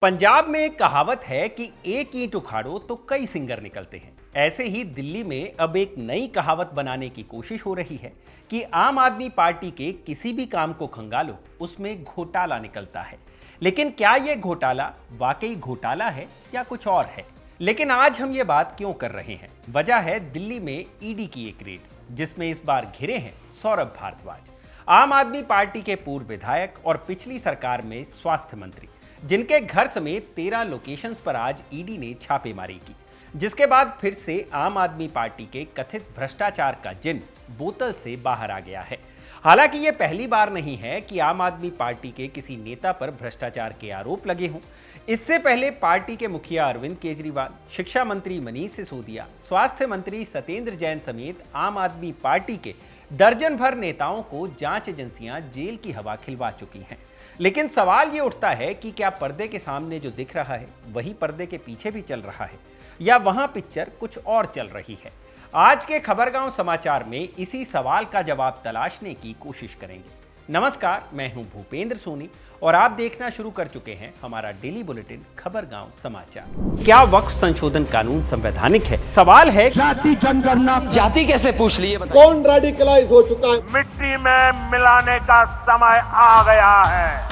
पंजाब में एक कहावत है कि एक ईंट उखाड़ो तो कई सिंगर निकलते हैं। ऐसे ही दिल्ली में अब एक नई कहावत बनाने की कोशिश हो रही है कि आम आदमी पार्टी के किसी भी काम को खंगालो उसमें घोटाला निकलता है। लेकिन क्या यह घोटाला वाकई घोटाला है या कुछ और है? लेकिन आज हम ये बात क्यों कर रहे हैं? वजह है दिल्ली में ईडी की एक रेड, जिसमें इस बार घिरे हैं सौरभ भारद्वाज, आम आदमी पार्टी के पूर्व विधायक और पिछली सरकार में स्वास्थ्य मंत्री, जिनके घर समेत 13 लोकेशंस पर आज ईडी ने छापेमारी की, जिसके बाद फिर से आम आदमी पार्टी के कथित भ्रष्टाचार का जिन बोतल से बाहर आ गया है। हालांकि ये पहली बार नहीं है कि आम आदमी पार्टी के किसी नेता पर भ्रष्टाचार के आरोप लगे हों। इससे पहले पार्टी के मुखिया अरविंद केजरीवाल, शिक्षा मंत्री मनीष सिसोदिया, स्वास्थ्य मंत्री सत्येंद्र जैन समेत आम आदमी पार्टी के दर्जन भर नेताओं को जांच एजेंसियां जेल की हवा खिलवा चुकी हैं। लेकिन सवाल ये उठता है कि क्या पर्दे के सामने जो दिख रहा है वही पर्दे के पीछे भी चल रहा है, या वहां पिक्चर कुछ और चल रही है? आज के खबरगांव समाचार में इसी सवाल का जवाब तलाशने की कोशिश करेंगे। नमस्कार, मैं हूं भूपेंद्र सोनी और आप देखना शुरू कर चुके हैं हमारा डेली बुलेटिन खबरगांव समाचार। क्या वक्फ संशोधन कानून संवैधानिक है? सवाल है जाति जनगणना जाति कैसे पूछ लिए? कौन रेडिकलाइज हो चुका है? मिट्टी में मिलाने का समय आ गया है।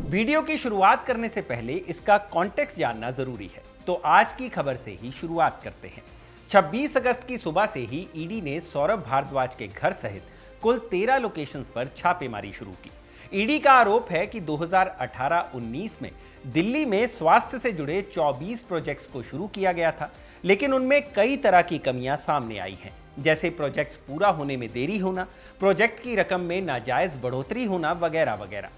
वीडियो की शुरुआत करने से पहले इसका कॉन्टेक्स्ट जानना जरूरी है, तो आज की खबर से ही शुरुआत करते हैं। 26 अगस्त की सुबह से ही ईडी ने सौरभ भारद्वाज के घर सहित कुल 13 लोकेशंस पर छापेमारी शुरू की। ईडी का आरोप है कि 2018-19 में दिल्ली में स्वास्थ्य से जुड़े 24 प्रोजेक्ट्स को शुरू किया गया था, लेकिन उनमें कई तरह की कमियां सामने आई हैं, जैसे प्रोजेक्ट्स पूरा होने में देरी होना, प्रोजेक्ट की रकम में नाजायज बढ़ोतरी होना वगैरह वगैरह।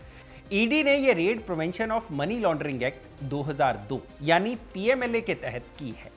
ईडी ने यह red prevention of money laundering act 2002 यानी पीएमएलए के तहत की है।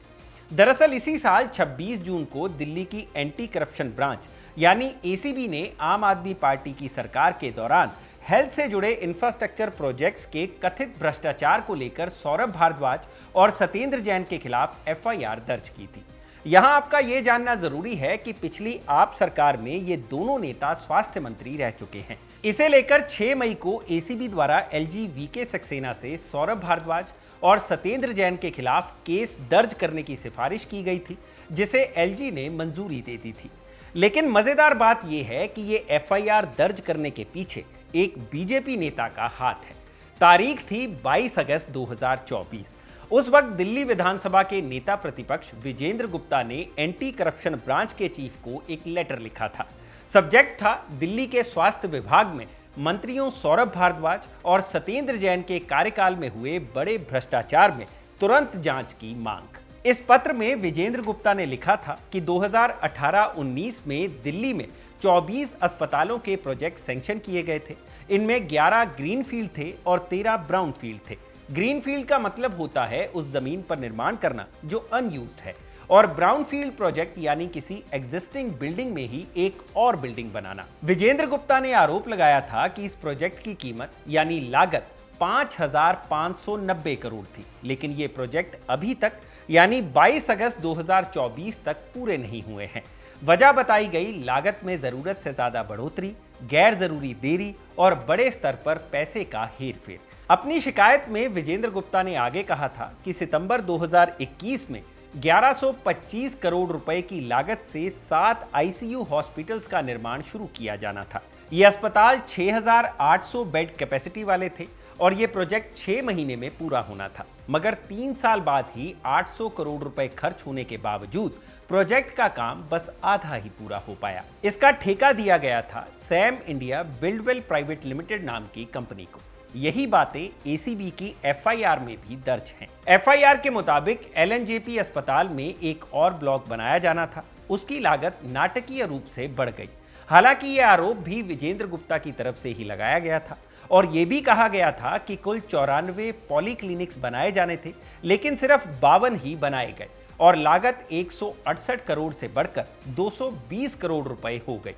दरअसल इसी साल 26 जून को दिल्ली की एंटी करप्शन ब्रांच यानी एसीबी ने आम आदमी पार्टी की सरकार के दौरान हेल्थ से जुड़े इंफ्रास्ट्रक्चर प्रोजेक्ट्स के कथित भ्रष्टाचार को लेकर सौरभ भारद्वाज और सत्येंद्र जैन के खिलाफ एफआईआर दर्ज की थी। यहां आपका यह जानना जरूरी है कि पिछली आप सरकार में ये दोनों नेता स्वास्थ्य मंत्री रह चुके हैं। इसे लेकर 6 मई को एसीबी द्वारा एलजी वीके सक्सेना से सौरभ भारद्वाज और सत्येंद्र जैन के खिलाफ केस दर्ज करने की सिफारिश की गई थी, जिसे एलजी ने मंजूरी दे दी थी। लेकिन मजेदार बात यह है कि ये एफआईआर दर्ज करने के पीछे एक बीजेपी नेता का हाथ है। तारीख थी 22 अगस्त 2024। उस वक्त दिल्ली विधानसभा के नेता प्रतिपक्ष विजेंद्र गुप्ता ने एंटी करप्शन ब्रांच के चीफ को एक लेटर लिखा था। सब्जेक्ट था दिल्ली के स्वास्थ्य विभाग में मंत्रियों सौरभ भारद्वाज और सत्येंद्र जैन के कार्यकाल में हुए बड़े भ्रष्टाचार में तुरंत जांच की मांग। इस पत्र में विजेंद्र गुप्ता ने लिखा था कि 2018-19 में दिल्ली में 24 अस्पतालों के प्रोजेक्ट सैंक्शन किए गए थे। इनमें 11 ग्रीनफील्ड थे और 13 ब्राउनफील्ड थे। ग्रीनफील्ड का मतलब होता है उस जमीन पर निर्माण करना जो अनयूज्ड है, और ब्राउनफील्ड प्रोजेक्ट यानी किसी एग्जिस्टिंग बिल्डिंग में ही एक और बिल्डिंग बनाना। विजेंद्र गुप्ता ने आरोप लगाया था कि इस प्रोजेक्ट की कीमत यानी लागत 5,590 करोड़ थी, लेकिन ये प्रोजेक्ट अभी तक यानी 22 अगस्त 2024 तक पूरे नहीं हुए हैं। वजह बताई गई लागत में जरूरत से ज्यादा बढ़ोतरी, गैर जरूरी देरी और बड़े स्तर पर पैसे का हेरफेर। अपनी शिकायत में विजेंद्र गुप्ता ने आगे कहा था कि सितंबर 2021 में 1125 करोड़ रुपए की लागत से 7 आईसीयू हॉस्पिटल्स का निर्माण शुरू किया जाना था। ये अस्पताल 6,800 बेड कैपेसिटी वाले थे और ये प्रोजेक्ट 6 महीने में पूरा होना था, मगर 3 साल बाद ही 800 करोड़ रुपए खर्च होने के बावजूद प्रोजेक्ट का काम बस आधा ही पूरा हो पाया। इसका ठेका दिया गया था Sam India Buildwell private limited नाम की कंपनी को। यही बातें एसीबी की एफआईआर में भी दर्ज हैं। एफआईआर के मुताबिक एलएनजेपी अस्पताल में एक और ब्लॉक बनाया जाना था। उसकी लागत नाटकीय रूप से बढ़ गई। हालांकि यह आरोप भी विजेंद्र गुप्ता की तरफ से ही लगाया गया था और यह भी कहा गया था कि कुल 94 पॉलीक्लिनिक्स बनाए जाने थे, लेकिन सिर्फ 52 ही बनाए गए और लागत 168 करोड़ से बढ़कर 220 करोड़ रुपए हो गई।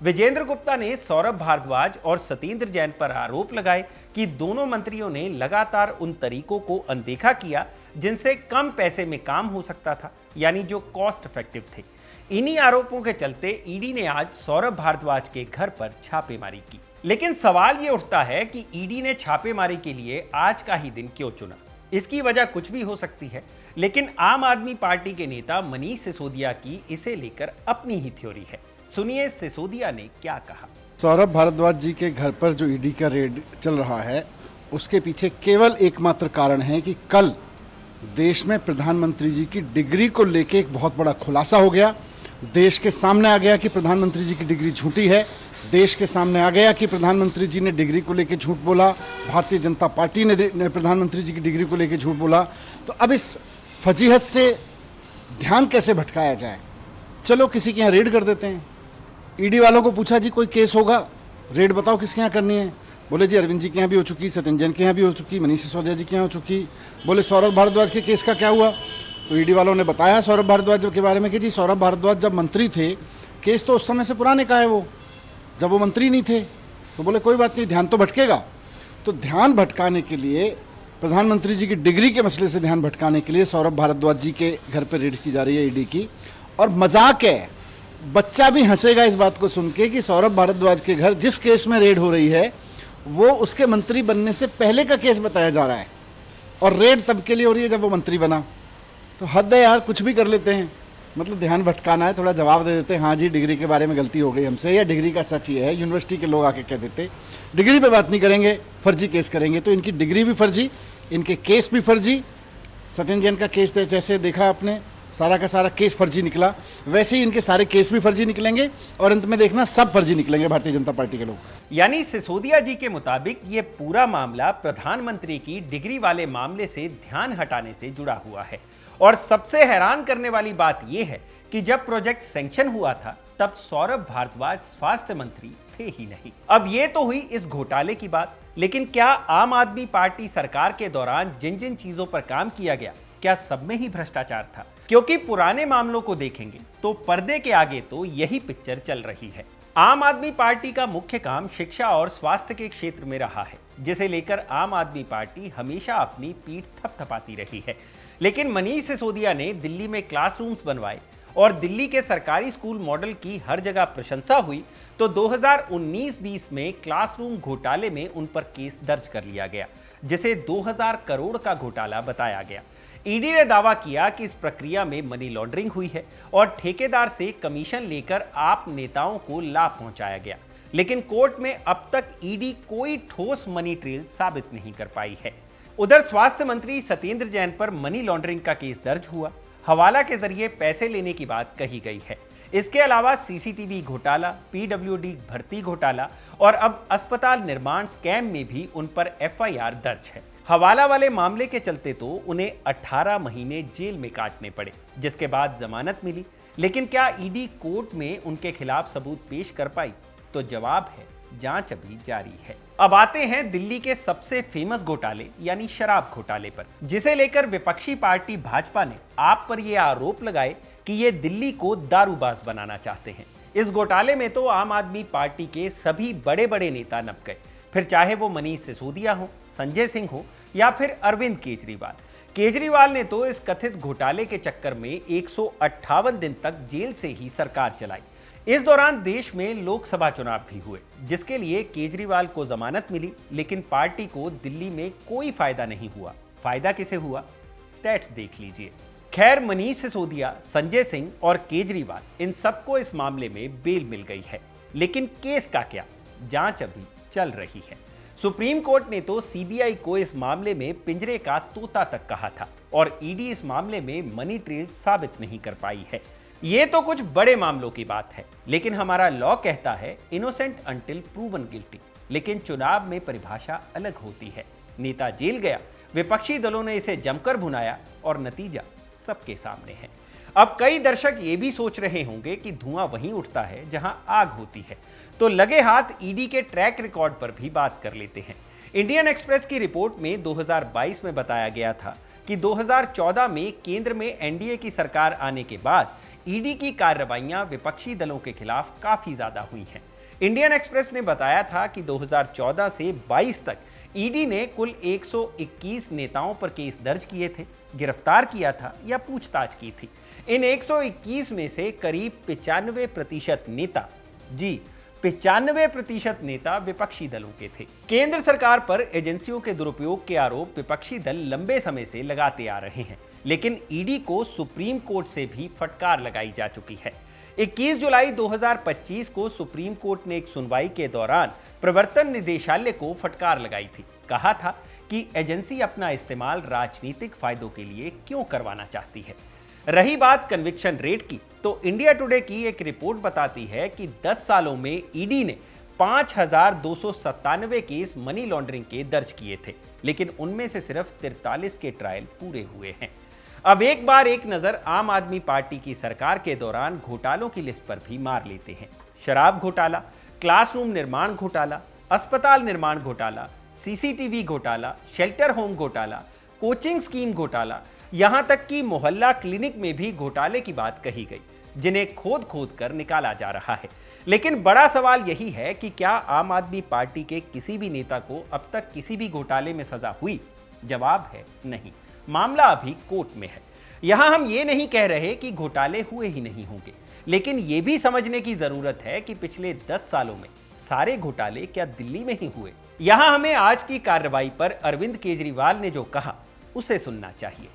विजेंद्र गुप्ता ने सौरभ भारद्वाज और सत्येंद्र जैन पर आरोप लगाए कि दोनों मंत्रियों ने लगातार उन तरीकों को अनदेखा किया जिनसे कम पैसे में काम हो सकता था, यानी जो कॉस्ट इफेक्टिव थे। इन्हीं आरोपों के चलते ईडी ने आज सौरभ भारद्वाज के घर पर छापेमारी की। लेकिन सवाल ये उठता है कि ईडी ने छापेमारी के लिए आज का ही दिन क्यों चुना। इसकी वजह कुछ भी हो सकती है, लेकिन आम आदमी पार्टी के नेता मनीष सिसोदिया की इसे लेकर अपनी ही थ्योरी है। सुनिए सिसोदिया ने क्या कहा। सौरभ भारद्वाज जी के घर पर जो ईडी का रेड चल रहा है, उसके पीछे केवल एकमात्र कारण है कि कल देश में प्रधानमंत्री जी की डिग्री को लेकर एक बहुत बड़ा खुलासा हो गया। देश के सामने आ गया कि प्रधानमंत्री जी की डिग्री झूठी है। देश के सामने आ गया कि प्रधानमंत्री जी ने डिग्री को लेकर झूठ बोला, भारतीय जनता पार्टी ने प्रधानमंत्री जी की डिग्री को लेकर झूठ बोला। तो अब इस फजीहत से ध्यान कैसे भटकाया जाए? चलो किसी के यहाँ रेड कर देते हैं। ईडी वालों को पूछा जी कोई केस होगा, रेड बताओ किसके यहाँ करनी है। बोले जी अरविंद जी के यहाँ भी हो चुकी, सत्येंद्र जैन के यहाँ भी हो चुकी, मनीष सिसोदिया जी के यहाँ हो चुकी। बोले सौरभ भारद्वाज के केस का क्या हुआ? तो ईडी वालों ने बताया सौरभ भारद्वाज के बारे में कि जी सौरभ भारद्वाज जब मंत्री थे, केस तो उस समय से पुराने का है, वो जब वो मंत्री नहीं थे। तो बोले कोई बात नहीं, ध्यान तो भटकेगा। तो ध्यान भटकाने के लिए, प्रधानमंत्री जी की डिग्री के मसले से ध्यान भटकाने के लिए सौरभ भारद्वाज जी के घर पर रेड की जा रही है ईडी की। और मजाक है, बच्चा भी हंसेगा इस बात को सुन के कि सौरभ भारद्वाज के घर जिस केस में रेड हो रही है वो उसके मंत्री बनने से पहले का केस बताया जा रहा है, और रेड तब के लिए हो रही है जब वो मंत्री बना। तो हद है यार, कुछ भी कर लेते हैं। मतलब ध्यान भटकाना है, थोड़ा जवाब दे देते हैं, हाँ जी डिग्री के बारे में गलती हो गई हमसे, या डिग्री का सच ये है। यूनिवर्सिटी के लोग आके कह देते डिग्री पे बात नहीं करेंगे, फर्जी केस करेंगे। तो इनकी डिग्री भी फर्जी, इनके केस भी फर्जी। सत्येंद्र जैन का केस जैसे देखा आपने, सारा का सारा केस फर्जी निकला, वैसे ही इनके सारे केस भी फर्जी निकलेंगे और अंत में देखना सब फर्जी निकलेंगे भारतीय जनता पार्टी के लोग। यानी सिसोदिया जी के मुताबिक ये पूरा मामला प्रधानमंत्री की डिग्री वाले मामले से ध्यान हटाने से जुड़ा हुआ है। और सबसे हैरान करने वाली बात यह है कि जब प्रोजेक्ट सैंक्शन हुआ था तब सौरभ भारद्वाज स्वास्थ्य मंत्री थे ही नहीं। अब ये तो हुई इस घोटाले की बात, लेकिन क्या आम आदमी पार्टी सरकार के दौरान जिन जिन चीजों पर काम किया गया, क्या सब में ही भ्रष्टाचार था? क्योंकि पुराने मामलों को देखेंगे तो पर्दे के आगे तो यही पिक्चर चल रही है। आम आदमी पार्टी का मुख्य काम शिक्षा और स्वास्थ्य के क्षेत्र में रहा है, जिसे लेकर आम आदमी पार्टी हमेशा अपनी पीठ थपथपाती रही है। लेकिन मनीष सिसोदिया ने दिल्ली में क्लासरूम्स बनवाए और दिल्ली के सरकारी स्कूल मॉडल की हर जगह प्रशंसा हुई, तो 2019-20 में क्लासरूम घोटाले में उन पर केस दर्ज कर लिया गया, जिसे 2000 करोड़ का घोटाला बताया गया। ईडी ने दावा किया कि इस प्रक्रिया में मनी लॉन्ड्रिंग हुई है और ठेकेदार से कमीशन लेकर आप नेताओं को लाभ पहुंचाया गया। लेकिन कोर्ट में अब तक ईडी कोई ठोस मनी ट्रेल साबित नहीं कर पाई है। उधर स्वास्थ्य मंत्री सत्येंद्र जैन पर मनी लॉन्ड्रिंग का केस दर्ज हुआ, हवाला के जरिए पैसे लेने की बात कही गई है। इसके अलावा सीसीटीवी घोटाला, पीडब्ल्यूडी भर्ती घोटाला और अब अस्पताल निर्माण स्कैम में भी उन पर एफआईआर दर्ज है। हवाला वाले मामले के चलते तो उन्हें 18 महीने जेल में काटने पड़े, जिसके बाद जमानत मिली। लेकिन क्या ईडी कोर्ट में उनके खिलाफ सबूत पेश कर पाई? तो जवाब है जांच अभी जारी है। अब आते हैं दिल्ली के सबसे फेमस घोटाले यानी शराब घोटाले पर, जिसे लेकर विपक्षी पार्टी भाजपा ने आप पर यह आरोप लगाए कि ये दिल्ली को दारूबाज बनाना चाहते हैं। इस घोटाले में तो आम आदमी पार्टी के सभी बड़े बड़े नेता नप गए, फिर चाहे वो मनीष सिसोदिया हो, संजय सिंह हो या फिर अरविंद केजरीवाल। केजरीवाल ने तो इस कथित घोटाले के चक्कर में 158 दिन तक जेल से ही सरकार चलाई। इस दौरान देश में लोकसभा चुनाव भी हुए, जिसके लिए केजरीवाल को जमानत मिली, लेकिन पार्टी को दिल्ली में कोई फायदा नहीं हुआ। फायदा किसे हुआ? स्टैट्स देख लीजिए। खैर, मनीष सिसोदिया, संजय सिंह और केजरीवाल, इन सबको इस मामले में बेल मिल गई है। लेकिन केस का क्या? जांच अभी चल रही है। सुप्रीम कोर्ट ने तो सीबीआई को इस मामले में पिंजरे का तोता तक कहा था और ईडी इस मामले में मनी ट्रेल साबित नहीं कर पाई है। ये तो कुछ बड़े मामलों की बात है, लेकिन हमारा लॉ कहता है इनोसेंट अंटिल प्रूवन गिल्टी। लेकिन चुनाव में परिभाषा अलग होती है। नेता जेल गया, विपक्षी दलों ने इसे जमकर भुनाया और नतीजा सबके सामने है। अब कई दर्शक ये भी सोच रहे होंगे कि धुआं वहीं उठता है जहां आग होती है, तो लगे हाथ ईडी के ट्रैक रिकॉर्ड पर भी बात कर लेते हैं। इंडियन एक्सप्रेस की रिपोर्ट में 2022 में बताया गया था कि 2014 में केंद्र में एनडीए की सरकार आने के बाद ईडी की कार्रवाइयां विपक्षी दलों के खिलाफ काफी ज्यादा हुई हैं। इंडियन एक्सप्रेस ने बताया था कि 2014 से 22 तक ईडी ने कुल 121 नेताओं पर केस दर्ज किए थे, गिरफ्तार किया था या पूछताछ की थी। इन 121 में से करीब 95% नेता, जी 95% नेता विपक्षी दलों के थे। केंद्र सरकार पर एजेंसियों के दुरुपयोग के आरोप विपक्षी दल लंबे समय से लगाते आ रहे हैं, लेकिन ईडी को सुप्रीम कोर्ट से भी फटकार लगाई जा चुकी है। 21 जुलाई 2025 को सुप्रीम कोर्ट ने एक सुनवाई के दौरान प्रवर्तन निदेशालय को फटकार लगाई थी। कहा था कि एजेंसी अपना इस्तेमाल राजनीतिक फायदों के लिए क्यों करवाना चाहती है। रही बात कन्विक्शन रेट की, तो इंडिया टुडे की एक रिपोर्ट बताती है कि 10 सालों में ईडी ने 5297 केस मनी लॉन्ड्रिंग के दर्ज किए थे, लेकिन उनमें से सिर्फ 43 के ट्रायल पूरे हुए हैं। अब एक बार एक नजर आम आदमी पार्टी की सरकार के दौरान घोटालों की लिस्ट पर भी मार लेते हैं। शराब घोटाला, क्लासरूम निर्माण घोटाला, अस्पताल निर्माण घोटाला, सीसीटीवी घोटाला, शेल्टर होम घोटाला, कोचिंग स्कीम घोटाला, यहां तक कि मोहल्ला क्लिनिक में भी घोटाले की बात कही गई, जिन्हें खोद खोद कर निकाला जा रहा है। लेकिन बड़ा सवाल यही है कि क्या आम आदमी पार्टी के किसी भी नेता को अब तक किसी भी घोटाले में सजा हुई? जवाब है नहीं। मामला अभी कोर्ट में है। यहां हम ये नहीं कह रहे कि घोटाले हुए ही नहीं होंगे, लेकिन यह भी समझने की जरूरत है कि पिछले 10 सालों में सारे घोटाले क्या दिल्ली में ही हुए? यहां हमें आज की कार्रवाई पर अरविंद केजरीवाल ने जो कहा उसे सुनना चाहिए।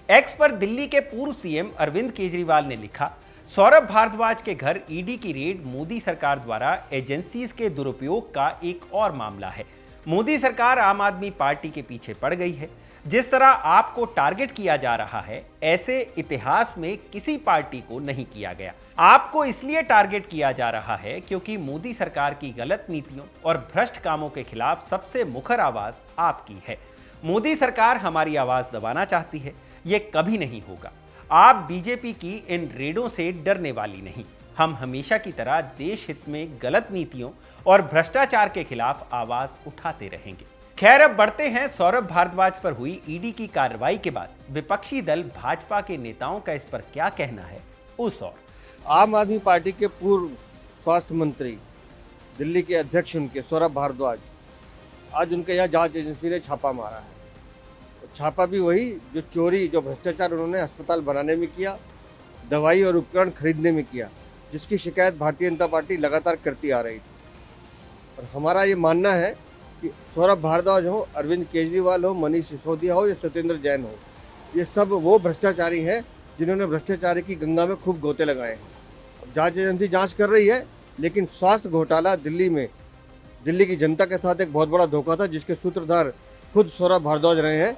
एक्स पर दिल्ली के पूर्व सीएम अरविंद केजरीवाल ने लिखा, सौरभ भारद्वाज के घर ईडी की रेड मोदी सरकार द्वारा एजेंसीज के दुरुपयोग का एक और मामला है। मोदी सरकार आम आदमी पार्टी के पीछे पड़ गई है। जिस तरह आपको टारगेट किया जा रहा है, ऐसे इतिहास में किसी पार्टी को नहीं किया गया। आपको इसलिए टारगेट किया जा रहा है क्योंकि मोदी सरकार की गलत नीतियों और भ्रष्ट कामों के खिलाफ सबसे मुखर आवाज आपकी है। मोदी सरकार हमारी आवाज दबाना चाहती है, यह कभी नहीं होगा। आप बीजेपी की इन रेडों से डरने वाली नहीं। हम हमेशा की तरह देश हित में गलत नीतियों और भ्रष्टाचार के खिलाफ आवाज उठाते रहेंगे। खैर, अब बढ़ते हैं सौरभ भारद्वाज पर हुई ईडी की कार्रवाई के बाद विपक्षी दल भाजपा के नेताओं का इस पर क्या कहना है उस और। आम आदमी पार्टी के पूर्व स्वास्थ्य मंत्री, दिल्ली के अध्यक्ष उनके सौरभ भारद्वाज, आज उनके यहाँ जांच एजेंसी ने छापा मारा है। छापा भी वही जो चोरी, जो भ्रष्टाचार उन्होंने अस्पताल बनाने में किया, दवाई और उपकरण खरीदने में किया, जिसकी शिकायत भारतीय जनता पार्टी लगातार करती आ रही थी। और हमारा ये मानना है कि सौरभ भारद्वाज हो, अरविंद केजरीवाल हो, मनीष सिसोदिया हो या सत्येंद्र जैन हो, ये सब वो भ्रष्टाचारी हैं जिन्होंने भ्रष्टाचार की गंगा में खूब गोते लगाए हैं। अब जांच एजेंसी जांच कर रही है, लेकिन स्वास्थ्य घोटाला दिल्ली में दिल्ली की जनता के साथ एक बहुत बड़ा धोखा था, जिसके सूत्रधार खुद सौरभ भारद्वाज रहे हैं।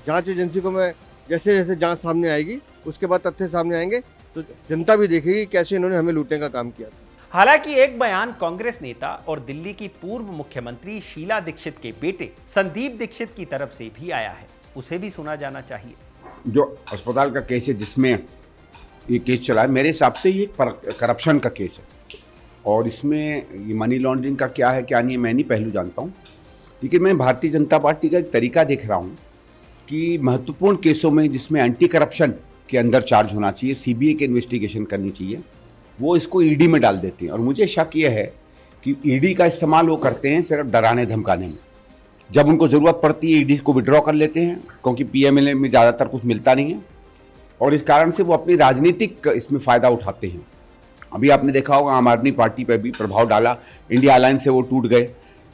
जांच एजेंसी को मैं जैसे जैसे जांच सामने आएगी, उसके बाद तथ्य सामने आएंगे, तो जनता भी देखेगी कैसे इन्होंने हमें लूटने का काम किया था। हालांकि एक बयान कांग्रेस नेता और दिल्ली की पूर्व मुख्यमंत्री शीला दीक्षित के बेटे संदीप दीक्षित की तरफ से भी आया है, उसे भी सुना जाना चाहिए। जो अस्पताल का केस है, जिसमें ये केस चला है, मेरे हिसाब से ये करप्शन का केस है। और इसमें ये मनी लॉन्ड्रिंग का क्या है क्या नहीं, मैं नहीं पहलू जानता हूँ, लेकिन मैं भारतीय जनता पार्टी का एक तरीका देख रहा हूँ कि महत्वपूर्ण केसों में जिसमें एंटी करप्शन के अंदर चार्ज होना चाहिए, सीबीआई की इन्वेस्टिगेशन करनी चाहिए, वो इसको ईडी में डाल देते हैं। और मुझे शक ये है कि ईडी का इस्तेमाल वो करते हैं सिर्फ डराने धमकाने में। जब उनको ज़रूरत पड़ती है ईडी को विड्रॉ कर लेते हैं, क्योंकि पीएमएलए में ज़्यादातर कुछ मिलता नहीं है, और इस कारण से वो अपनी राजनीतिक इसमें फ़ायदा उठाते हैं। अभी आपने देखा होगा आम आदमी पार्टी पर भी प्रभाव डाला, इंडिया अलायंस से वो टूट गए,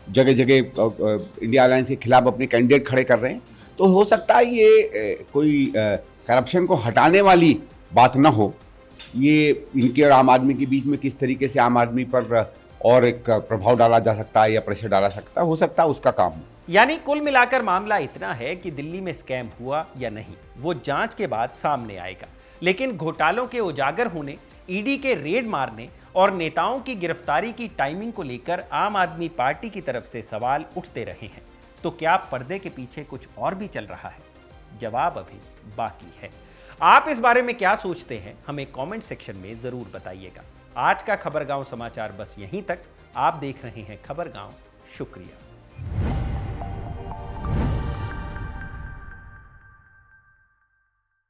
जगह जगह इंडिया अलायंस के खिलाफ अपने कैंडिडेट खड़े कर रहे हैं। तो हो सकता है ये कोई करप्शन को हटाने वाली बात ना हो, ये इनके और आम आदमी के बीच में किस तरीके से आम आदमी पर और एक प्रभाव डाला जा सकता है या प्रेशर डाला सकता है, हो सकता है उसका काम हो। यानी कुल मिलाकर मामला इतना है कि दिल्ली में स्कैम हुआ या नहीं, वो जांच के बाद सामने आएगा। लेकिन घोटालों के उजागर होने, ईडी के रेड मारने और नेताओं की गिरफ्तारी की टाइमिंग को लेकर आम आदमी पार्टी की तरफ से सवाल उठते रहे हैं। तो क्या पर्दे के पीछे कुछ और भी चल रहा है? जवाब अभी बाकी है। आप इस बारे में क्या सोचते हैं, हमें कमेंट सेक्शन में जरूर बताइएगा। आज का खबरगांव समाचार बस यहीं तक। आप देख रहे हैं खबरगांव। शुक्रिया।